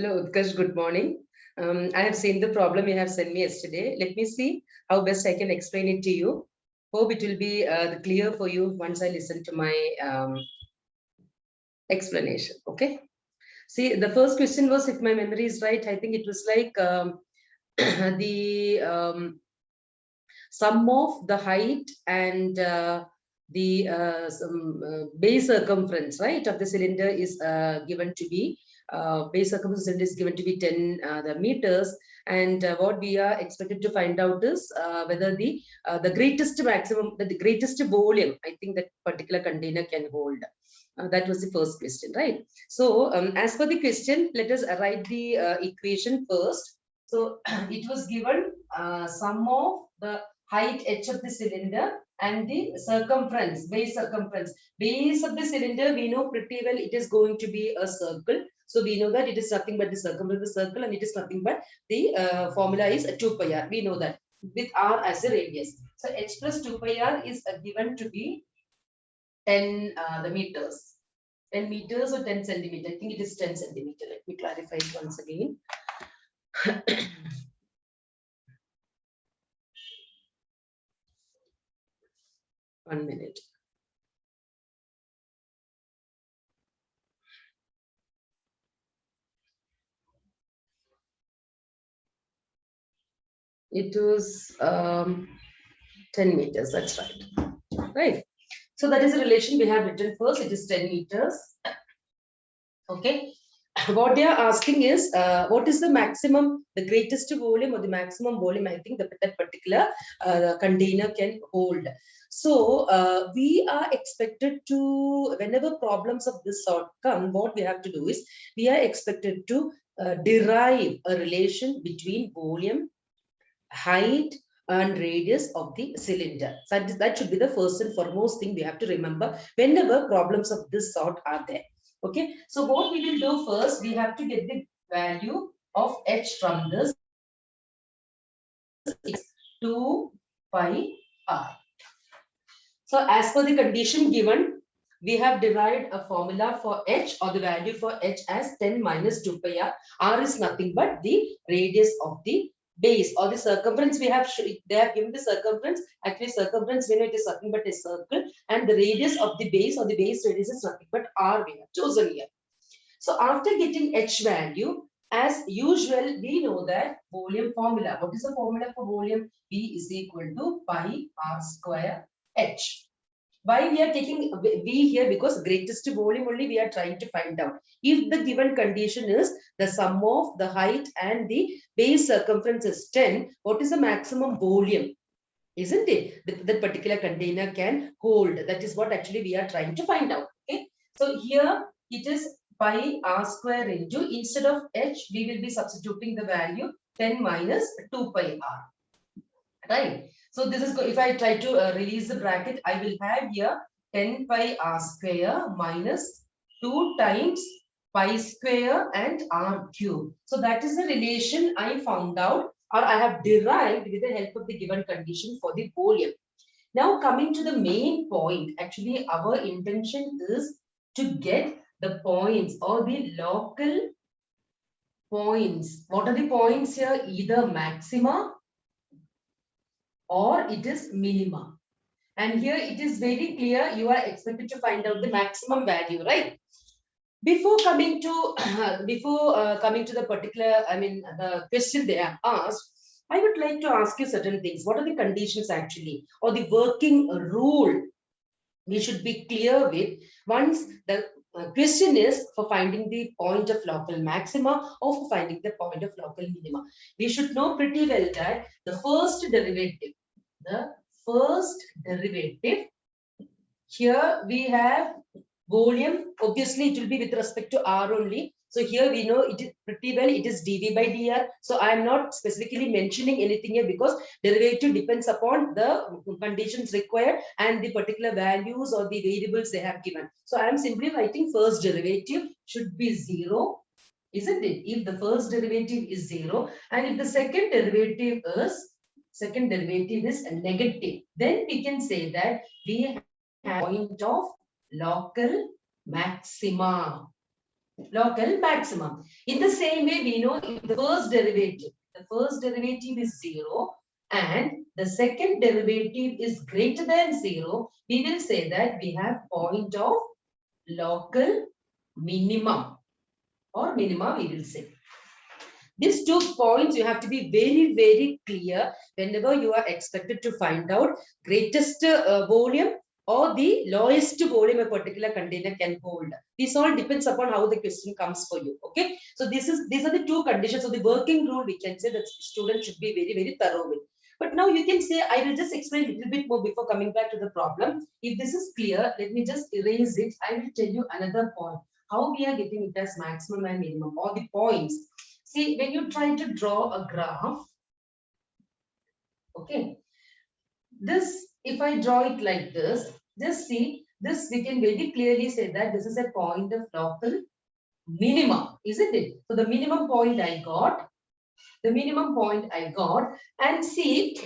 Hello, Utkarsh. Good morning. I have seen the problem you have sent me yesterday. Let me see how best I can explain it to you. Hope it will be clear for you once I listen to my explanation. Okay. See, the first question was, if my memory is right, I think it was like the sum of the height and the base circumference, right, of the cylinder is given to be base circumference is given to be 10 the meters, and what we are expected to find out is whether the greatest maximum, the greatest volume, I think that particular container can hold. That was the first question, right? So as per the question, let us write the equation first. So it was given sum of the height h of the cylinder and the circumference, base circumference. Base of the cylinder, we know pretty well it is going to be a circle. So we know that it is nothing but the circumference of the circle, and it is nothing but the formula is 2 pi r. We know that with r as a radius. So h plus 2 pi r is given to be 10 the meters. 10 meters or 10 centimeter. I think it is 10 centimeter. Let me clarify it once again. 1 minute. It was 10 meters. That's right. Right. So that is the relation we have written first. It is 10 meters. Okay. What they are asking is, what is the maximum, the greatest volume or the maximum volume, I think that particular container can hold. So we are expected to, whenever problems of this sort come, what we have to do is, we are expected to derive a relation between volume, height, and radius of the cylinder. So that should be the first and foremost thing we have to remember whenever problems of this sort are there. Okay, so what we will do first, we have to get the value of h from this. It's 2 pi r. So as per the condition given, we have derived a formula for h, or the value for h, as 10 minus 2 pi r. R is nothing but the radius of the base or the circumference. We have, they have given the circumference. Actually, circumference, we know it is nothing but a circle, and the radius of the base or the base radius is nothing but r we have chosen here. So after getting h value, as usual, we know that volume formula. What is the formula for volume? V is equal to pi r square h. Why we are taking V here? Because greatest volume only we are trying to find out. If the given condition is the sum of the height and the base circumference is 10, what is the maximum volume? Isn't it? That particular container can hold. That is what actually we are trying to find out. Okay. So here it is pi r square into, instead of h, we will be substituting the value 10 minus 2 pi r. Right. So this is, if I try to release the bracket, I will have here 10 pi r square minus 2 times pi square and r cube. So that is the relation I found out, or I have derived with the help of the given condition for the volume. Now coming to the main point, actually our intention is to get the points or the local points. What are the points here? Either maxima or it is minima. And here it is very clear, you are expected to find out the maximum value, right? Before coming to the particular, I mean, the question they have asked, I would like to ask you certain things. What are the conditions actually, or the working rule we should be clear with once the question is for finding the point of local maxima or for finding the point of local minima? We should know pretty well that the first derivative, here we have volume. Obviously it will be with respect to r only. So here we know it is pretty well, it is dv by dr. So I am not specifically mentioning anything here because derivative depends upon the conditions required and the particular values or the variables they have given. So I am simply writing first derivative should be 0, isn't it? If the first derivative is 0 and if the second derivative is negative, then we can say that we have point of local maxima. local maximum. In the same way, we know if the first derivative is 0 and the second derivative is greater than 0, we will say that we have point of local minimum or minima, we will say. These 2 points you have to be very, very clear whenever you are expected to find out greatest volume or the lowest volume a particular container can hold. This all depends upon how the question comes for you. Okay. So these are the 2 conditions. So the working rule we can say that student should be very, very thorough with. But now you can say, I will just explain a little bit more before coming back to the problem. If this is clear, let me just erase it. I will tell you another point. How we are getting it as maximum and minimum or the points. See, when you try to draw a graph, okay, this, if I draw it like this, just see, this we can very clearly say that this is a point of local minimum, isn't it? So the minimum point I got, and see,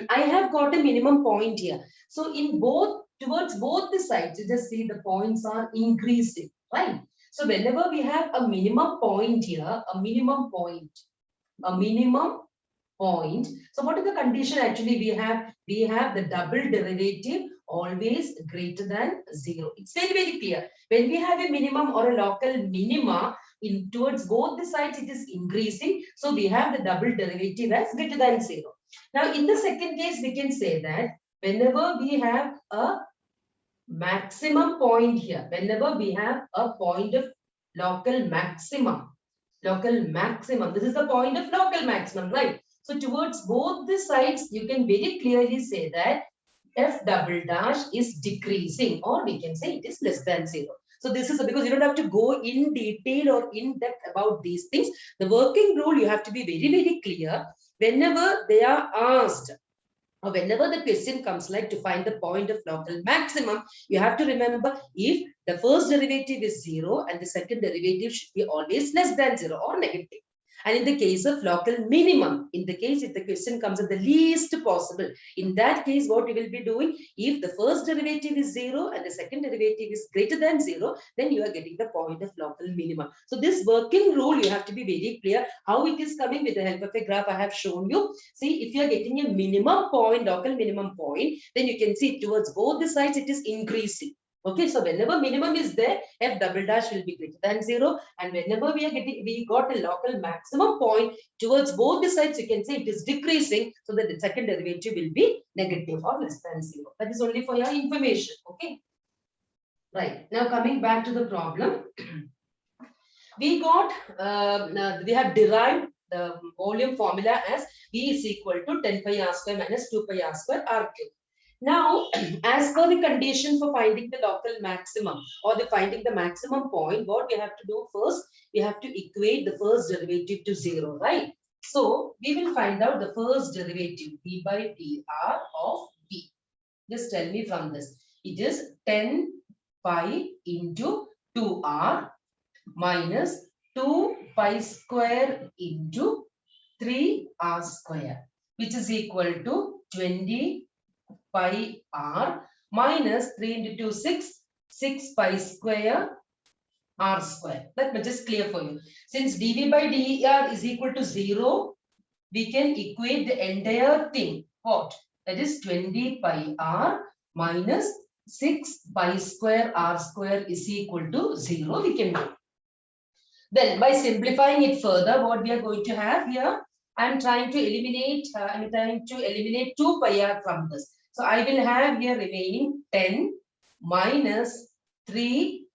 I have got a minimum point here. So in both, towards both the sides, you just see the points are increasing, right? So whenever we have a minimum point here, a minimum point. So what is the condition actually we have? We have the double derivative always greater than 0. It's very, very clear. When we have a minimum or a local minima, in towards both the sides it is increasing. So we have the double derivative as greater than 0. Now in the second case, we can say that whenever we have a maximum point here, whenever we have a point of local maximum, this is the point of local maximum, right? So towards both the sides, you can very clearly say that f double dash is decreasing, or we can say it is less than 0. So this is because you don't have to go in detail or in depth about these things. The working rule, you have to be very, very clear whenever they are asked. Or whenever the question comes like to find the point of local maximum, you have to remember if the first derivative is 0 and the second derivative should be always less than 0 or negative. And in the case of local minimum, in the case if the question comes at the least possible, in that case what we will be doing, if the first derivative is 0 and the second derivative is greater than 0, then you are getting the point of local minimum. So this working rule, you have to be very clear how it is coming. With the help of a graph I have shown you. See, if you are getting a minimum point, local minimum point, then you can see towards both the sides it is increasing. Okay, so whenever minimum is there, f double dash will be greater than 0. And whenever we got a local maximum point towards both the sides, you can say it is decreasing, so that the second derivative will be negative or less than 0. That is only for your information. Okay. Right. Now coming back to the problem, we have derived the volume formula as V is equal to 10 pi r square minus 2 pi r square r cube. Now, as per the condition for finding the local maximum or the finding the maximum point, what we have to do first, we have to equate the first derivative to 0, right? So, we will find out the first derivative, d by dr of v. Just tell me from this. It is 10 pi into 2r minus 2 pi square into 3r square, which is equal to 20 pi r minus 3 into 2, 6 pi square r square. Let me just clear for you. Since dv by der is equal to 0, we can equate the entire thing. What? That is 20 pi r minus 6 pi square r square is equal to 0. We can do. Then by simplifying it further, what we are going to have here, I'm trying to eliminate 2 pi r from this. So I will have here remaining 10 minus 3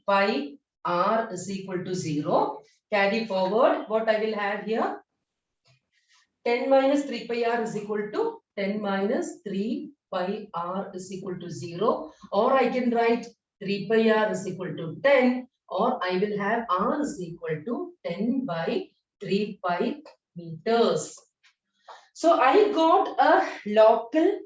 pi r is equal to 0. Carry forward, what I will have here, 10 minus 3 pi r is equal to 10 minus 3 pi r is equal to 0. Or I can write 3 pi r is equal to 10. Or I will have r is equal to 10 by 3 pi meters. So I got a local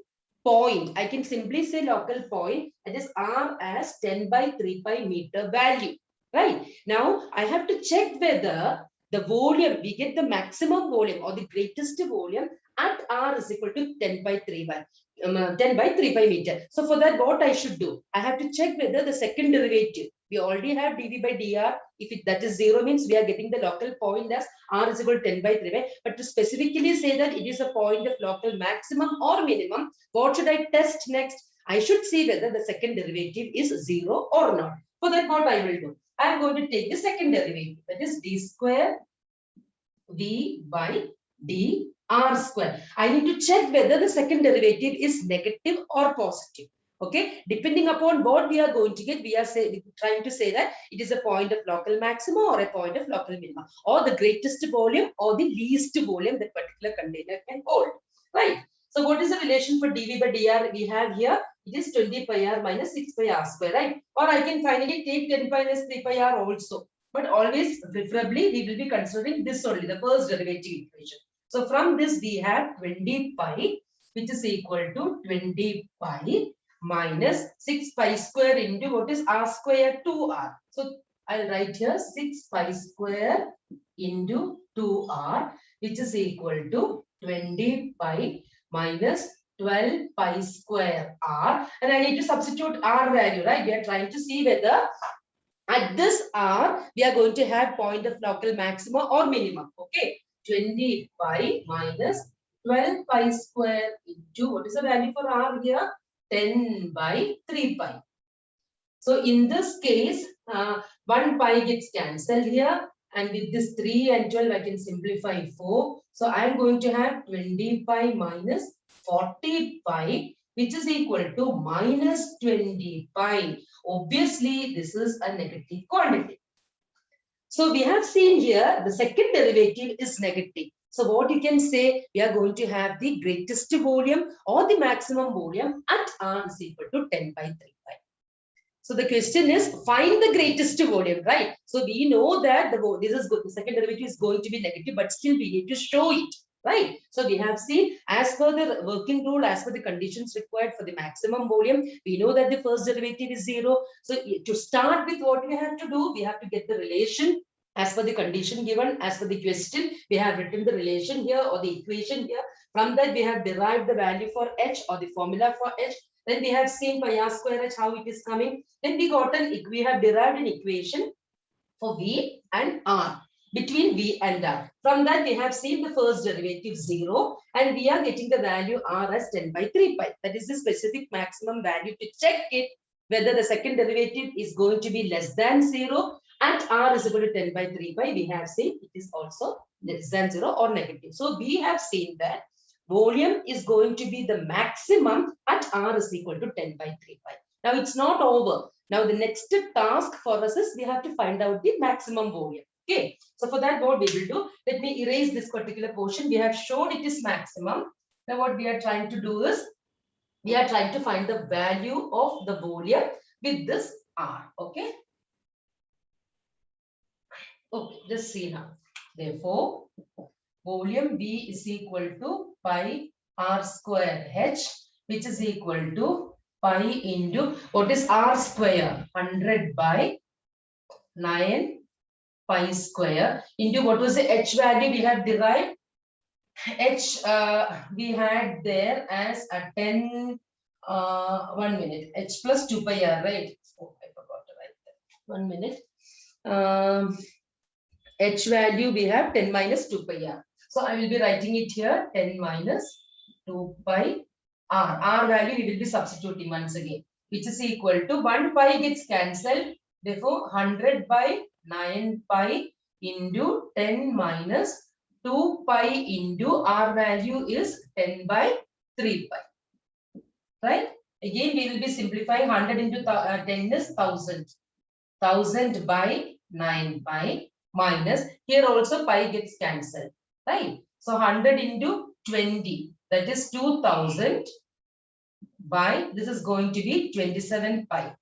point. I can simply say local point, that is r as 10 by 3 pi meter value. Right. Now I have to check whether the volume, we get the maximum volume or the greatest volume at r is equal to 10 by 3 pi meter. So for that, what I should do? I have to check whether the second derivative, We already have dV by dr. If that is 0 means we are getting the local point as r is equal to 10 by 3 by. But to specifically say that it is a point of local maximum or minimum, what should I test next? I should see whether the second derivative is 0 or not. For that, what I will do? I am going to take the second derivative, that is d square v by dr square. I need to check whether the second derivative is negative or positive. Okay, depending upon what we are going to get, we are trying to say that it is a point of local maximum or a point of local minimum, or the greatest volume or the least volume that particular container can hold. Right. So what is the relation for dV by dr we have here? It is 20 pi r minus 6 pi r square, right? Or I can finally take 10 pi minus 3 pi r also. But always, preferably, we will be considering this only, the first derivative equation. So from this, we have 20 pi, which is equal to 20 pi minus 6 pi square into what is r square 2r. So I'll write here 6 pi square into 2r, which is equal to 20 pi minus 12 pi square r. And I need to substitute r value, right? We are trying to see whether at this r, we are going to have point of local maximum or minimum. Okay, 20 pi minus 12 pi square into, what is the value for r here? 10 by 3 pi. So in this case, 1 pi gets cancelled here. And with this 3 and 12, I can simplify 4. So I am going to have 20 pi minus 40 pi, which is equal to minus 20 pi. Obviously, this is a negative quantity. So we have seen here the second derivative is negative. So what you can say, we are going to have the greatest volume or the maximum volume at r is equal to 10 by 3 pi. So the question is, find the greatest volume, right? So we know that this is good. The second derivative is going to be negative, but still we need to show it, right? So we have seen, as per the working rule, as per the conditions required for the maximum volume, we know that the first derivative is 0. So to start with, what we have to do, we have to get the relation as per the condition given, as per the question. We have written the relation here or the equation here. From that, we have derived the value for h or the formula for h. Then we have seen pi r square h, how it is coming. Then we have derived an equation for v and r, between v and r. From that, we have seen the first derivative 0, and we are getting the value r as 10 by 3 pi. That is the specific maximum value to check it whether the second derivative is going to be less than 0 at r is equal to 10 by 3 pi. We have seen it is also less than 0 or negative. So we have seen that volume is going to be the maximum at r is equal to 10 by 3 pi. Now it's not over. Now the next task for us is we have to find out the maximum volume. Okay. So for that, what we will do, let me erase this particular portion. We have shown it is maximum. Now what we are trying to do is, we are trying to find the value of the volume with this r. Okay. Okay, just see now. Therefore, volume V is equal to pi r square h, which is equal to pi into, what is r square? 100 by 9 pi square into, what was the h value we have derived? H we had there as a 10, 1 minute, h plus 2 pi r, right? Oh, I forgot to write that. 1 minute. H value we have 10 minus 2 pi r. So I will be writing it here, 10 minus 2 pi r. R value we will be substituting once again, which is equal to 1 pi gets cancelled. Therefore, 100 by 9 pi into 10 minus 2 pi into r value is 10 by 3 pi. Right? Again, we will be simplifying. 100 into 10 is 1000. 1000 by 9 pi. Minus, here also pi gets cancelled, right? So 100 into 20, that is 2000 by, this is going to be 27 pi.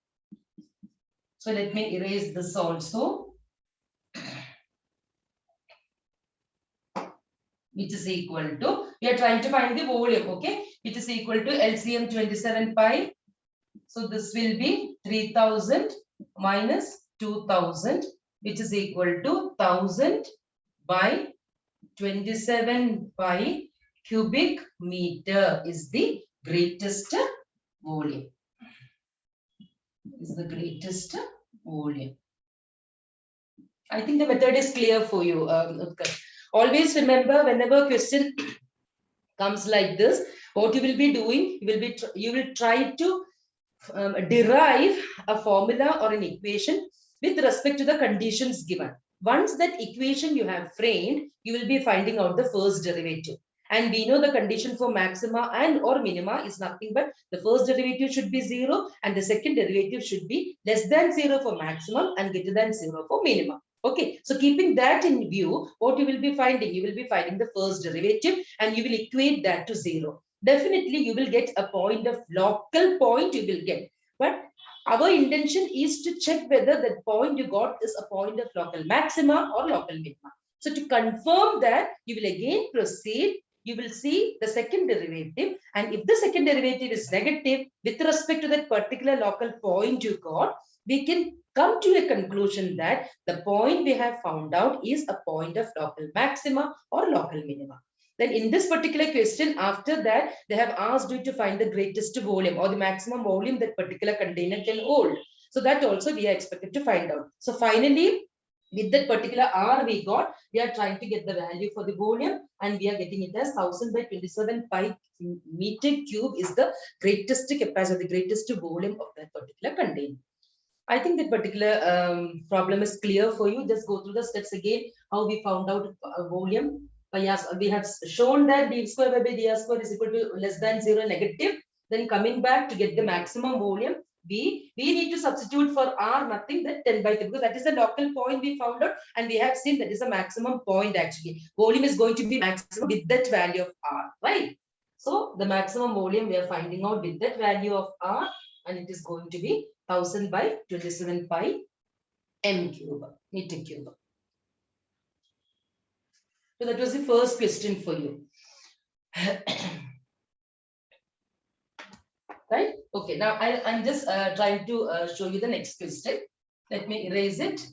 So let me erase this also, which is equal to, we are trying to find the volume, okay, which is equal to LCM 27 pi. So this will be 3000 minus 2000, which is equal to 1000 by 27 pi cubic meter is the greatest volume. Is the greatest volume. I think the method is clear for you, Utkar. Always remember, whenever question comes like this, what you will be doing, you will try to derive a formula or an equation with respect to the conditions given. Once that equation you have framed, you will be finding out the first derivative. And we know the condition for maxima and or minima is nothing but the first derivative should be 0 and the second derivative should be less than 0 for maximum and greater than 0 for minimum. Okay, so keeping that in view, what you will be finding? You will be finding the first derivative and you will equate that to 0. Definitely you will get a point of local point you will get. But our intention is to check whether that point you got is a point of local maxima or local minima. So to confirm that, you will again proceed. You will see the second derivative. And if the second derivative is negative with respect to that particular local point you got, we can come to a conclusion that the point we have found out is a point of local maxima or local minima. Then in this particular question, after that, they have asked you to find the greatest volume or the maximum volume that particular container can hold. So that also we are expected to find out. So finally, with that particular R we got, we are trying to get the value for the volume and we are getting it as 1000 by 27 pi meter cube is the greatest capacity, the greatest volume of that particular container. I think that particular problem is clear for you. Just go through the steps again, how we found out volume. Yes, we have shown that d square by dr square is equal to less than 0 negative. Then coming back to get the maximum volume, we need to substitute for r nothing but 10 by 3 because that is the local point we found out and we have seen that is a maximum point actually. Volume is going to be maximum with that value of r, right? So the maximum volume we are finding out with that value of r and it is going to be 1000 by 27 pi m cube, meter cube. So that was the first question for you. Right? Okay, now I'm just trying to show you the next question. Let me erase it.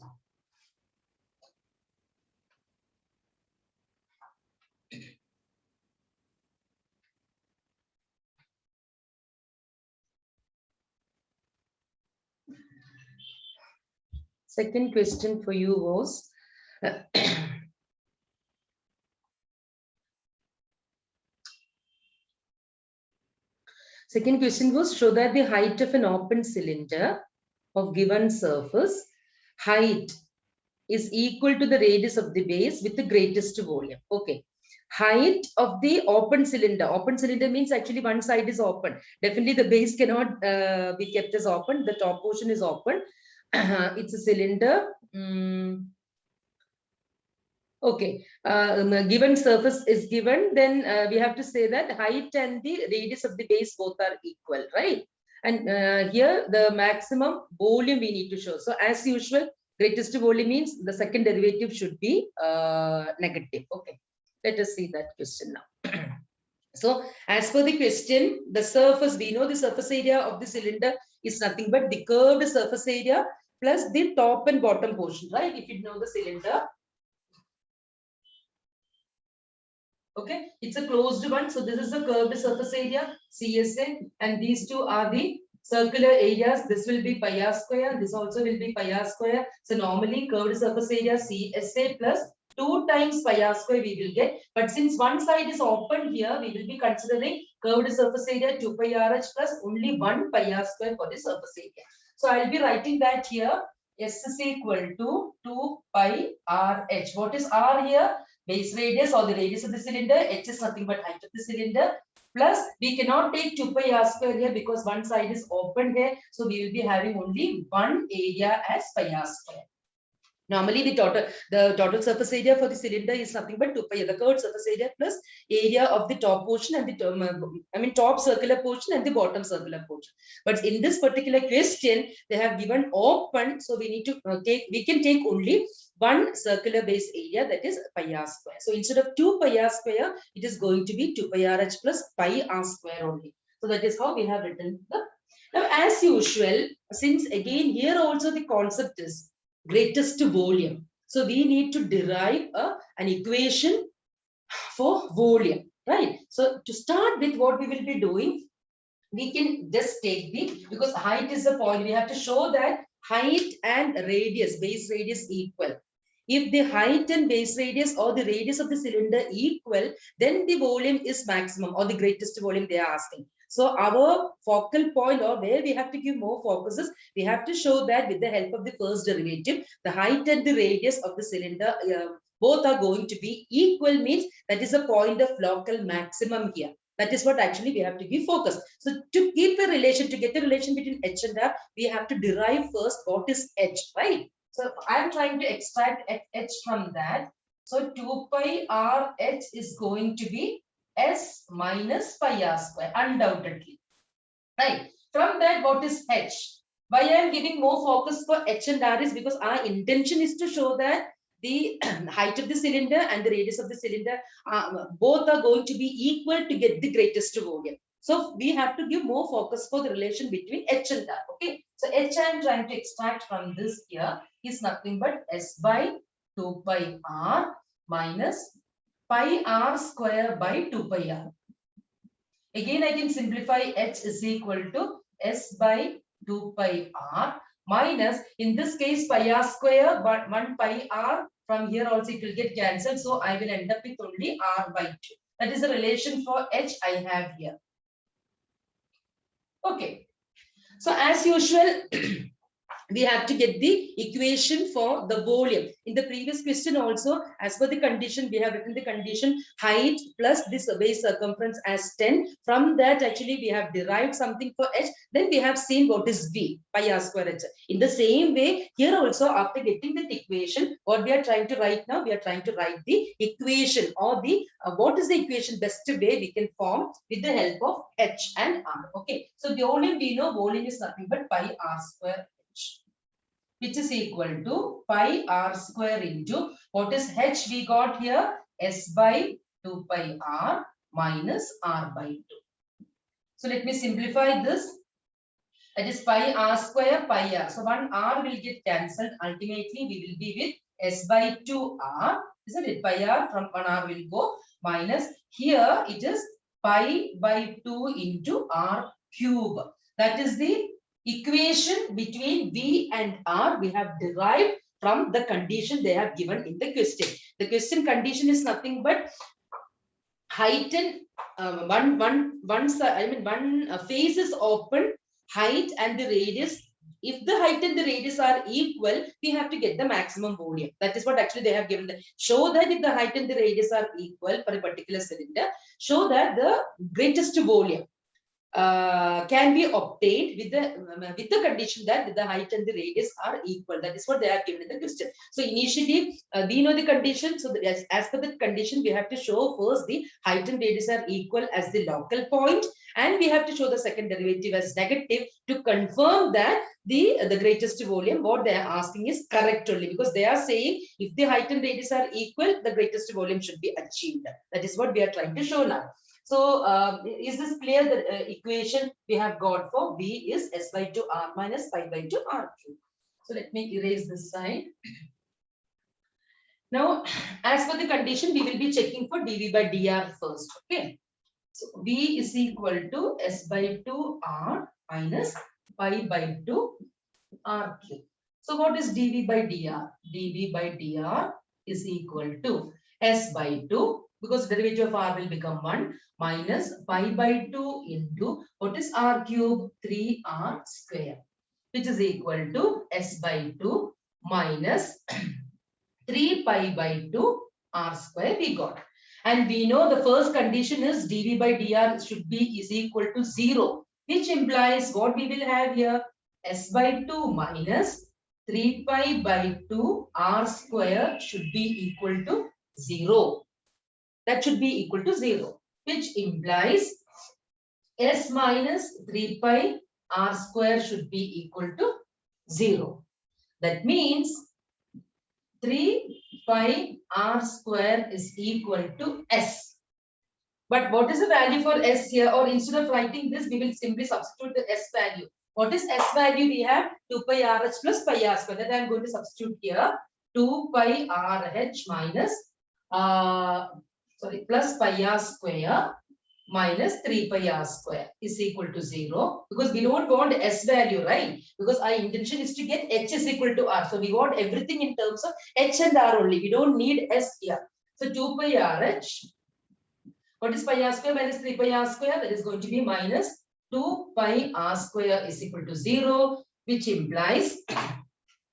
Second question for you was second question was show that the height of an open cylinder of given surface height is equal to the radius of the base with the greatest volume. Okay. Height of the open cylinder. Open cylinder means actually one side is open. Definitely the base cannot be kept as open. The top portion is open. It's a cylinder. Okay, given surface is given, then we have to say that height and the radius of the base both are equal, right? And here the maximum volume we need to show. So as usual, greatest volume means the second derivative should be negative. Okay, let us see that question now. So as per the question, the surface, we know the surface area of the cylinder is nothing but the curved surface area plus the top and bottom portion, right? If you know the cylinder. Okay, it's a closed one. So this is the curved surface area, CSA, and these two are the circular areas. This will be pi r square. This also will be pi r square. So normally curved surface area CSA plus 2 times pi r square we will get. But since one side is open here, we will be considering curved surface area 2 pi RH plus only 1 pi r square for the surface area. So I'll be writing that here. S is equal to 2 pi RH. What is R here? Base radius or the radius of the cylinder. H is nothing but height of the cylinder. Plus, we cannot take 2 pi r square here because one side is open here. So we will be having only one area as pi r square. Normally, the total surface area for the cylinder is nothing but 2 pi, the curved surface area plus area of the top portion and the top circular portion and the bottom circular portion. But in this particular question, they have given open, so we need to we can take only one circular base area, that is pi r square. So instead of 2 pi r square, it is going to be 2 pi r h plus pi r square only. So that is how we have written the. Now, as usual, since again here also the concept is greatest volume. So we need to derive an equation for volume, right? So to start with, what we will be doing, we can just take the, because height is the point, we have to show that height and radius, base radius equal. If the height and base radius or the radius of the cylinder equal, then the volume is maximum or the greatest volume they are asking. So our focal point, or where we have to give more focuses, we have to show that with the help of the first derivative, the height and the radius of the cylinder both are going to be equal, means that is a point of local maximum here. That is what actually we have to give focus. So to keep a relation, to get a relation between H and R, we have to derive first what is H, right? So I'm trying to extract H from that. So 2 pi R H is going to be S minus pi R square, undoubtedly. Right. From that, what is H? Why I am giving more focus for H and R is because our intention is to show that the height of the cylinder and the radius of the cylinder both are going to be equal to get the greatest volume. So we have to give more focus for the relation between H and R. Okay. So H I am trying to extract from this here is nothing but S by 2 pi R minus pi R square by 2 pi R. Again, I can simplify H is equal to S by 2 pi R minus, in this case, pi R square, but 1 pi R from here also it will get cancelled. So I will end up with only R by 2. That is the relation for H I have here. Okay. So as usual, we have to get the equation for the volume. In the previous question also, as per the condition, we have written the condition height plus this base circumference as 10. From that, actually, we have derived something for H. Then we have seen what is V, pi R square H. In the same way, here also, after getting that equation, what we are trying to write now, we are trying to write the equation or the, what is the equation best way we can form with the help of H and R. Okay. So the volume, we know volume is nothing but pi R square, which is equal to pi R square into what is H we got here, S by 2 pi R minus R by 2. So let me simplify this. That is pi R square pi R. So one R will get cancelled. Ultimately, we will be with S by 2 R. Isn't it? Pi R from 1 R will go minus. Here it is pi by 2 into R cube. That is the equation between V and R we have derived from the condition they have given in the question. The question condition is nothing but height and one face is open, height and the radius. If the height and the radius are equal, we have to get the maximum volume. That is what actually they have given. Show that if the height and the radius are equal for a particular cylinder, show that the greatest volume can be obtained with the condition that the height and the radius are equal. That is what they have given in the question. So initially we know the condition. So as per the condition, we have to show first the height and radius are equal as the local point, and we have to show the second derivative as negative to confirm that the greatest volume, what they are asking is correct only, because they are saying if the height and radius are equal, the greatest volume should be achieved. That is what we are trying to show now. So is this clear? The equation we have got for V is S by 2 R minus pi by 2 R cube. So let me erase this side. Now, as per the condition, we will be checking for dV by dr first. Okay. So V is equal to S by 2 R minus pi by 2 R cube. So what is dV by dr? dV by dr is equal to S by 2, because derivative of R will become 1, minus pi by 2 into what is R cube, 3R square, which is equal to S by 2 minus 3 pi by 2 R square we got. And we know the first condition is dV by dr should be is equal to 0, which implies what we will have here, S by 2 minus 3 pi by 2 R square should be equal to 0. That should be equal to 0, which implies S minus 3 pi R square should be equal to 0. That means 3 pi R square is equal to S. But what is the value for S here? Or instead of writing this, we will simply substitute the S value. What is S value? We have 2 pi RH plus pi R square. That I am going to substitute here. 2 pi RH minus plus pi R square minus 3 pi r square is equal to 0, because we don't want s value, right? Because our intention is to get h is equal to r. So we want everything in terms of h and r only. We don't need s here. So 2 pi rh. What is pi r square minus 3 pi r square? That is going to be minus 2 pi r square is equal to 0, which implies,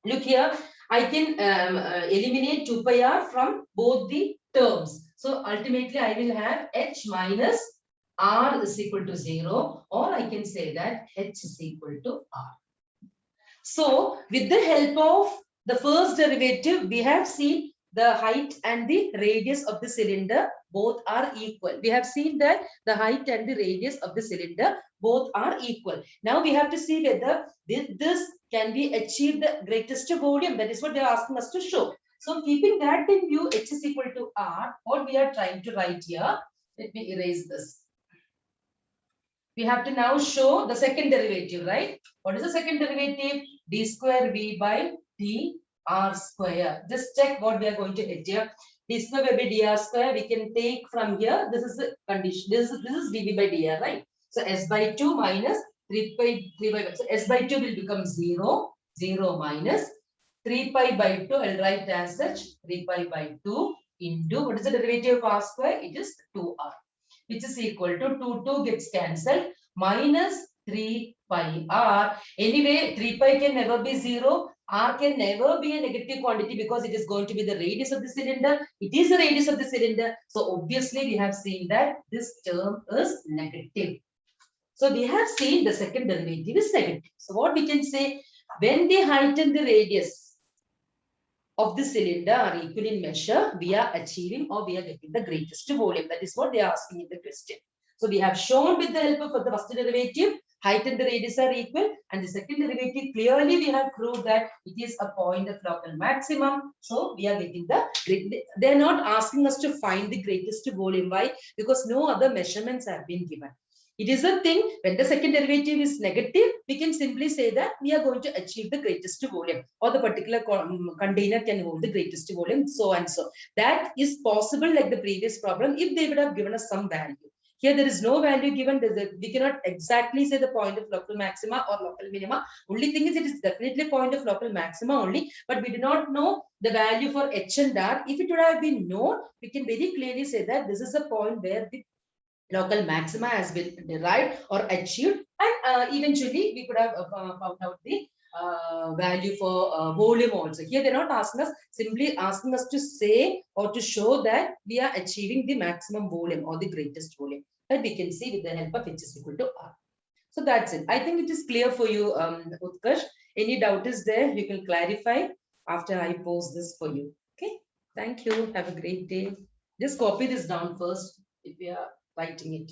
look here, I can eliminate 2 pi r from both the terms. So ultimately I will have h minus r is equal to 0, or I can say that h is equal to r. So with the help of the first derivative, we have seen the height and the radius of the cylinder both are equal. We have seen that the height and the radius of the cylinder both are equal. Now we have to see whether this can be achieved the greatest volume. That is what they are asking us to show. So keeping that in view, h is equal to r, what we are trying to write here. Let me erase this. We have to now show the second derivative, right? What is the second derivative? D square V by D R square. Just check what we are going to get here. D square by dr square, we can take from here. This is the condition. This is dv by dr, right? So s by 2 minus 3 by so s by 2 will become 0, 0 minus 3 pi by 2. I'll write as such 3 pi by 2 into, what is the derivative of r square? It is 2r, which is equal to 2 gets cancelled, minus 3 pi r. Anyway, 3 pi can never be 0. R can never be a negative quantity because it is going to be the radius of the cylinder. It is the radius of the cylinder. So obviously we have seen that this term is negative. So we have seen the second derivative is negative. So what we can say, when the height and the radius of the cylinder are equal in measure, we are achieving or we are getting the greatest volume. That is what they are asking in the question. So we have shown with the help of the first derivative, height and the radius are equal, and the second derivative, clearly we have proved that it is a point of local maximum. So we are getting they are not asking us to find the greatest volume. Why? Because no other measurements have been given. It is a thing, when the second derivative is negative, we can simply say that we are going to achieve the greatest volume, or the particular container can hold the greatest volume, so and so. That is possible like the previous problem if they would have given us some value. Here there is no value given. We cannot exactly say the point of local maxima or local minima. Only thing is it is definitely point of local maxima only, but we do not know the value for h and r. If it would have been known, we can very clearly say that this is a point where the local maxima has been derived or achieved, and eventually we could have found out the value for volume also. Here they're not asking us, simply asking us to say or to show that we are achieving the maximum volume or the greatest volume, that we can see with the help of h is equal to r. So that's it. I think it is clear for you, Utkarsh. Any doubt is there, you can clarify after I post this for you. Okay, thank you, have a great day. Just copy this down first if you are writing it.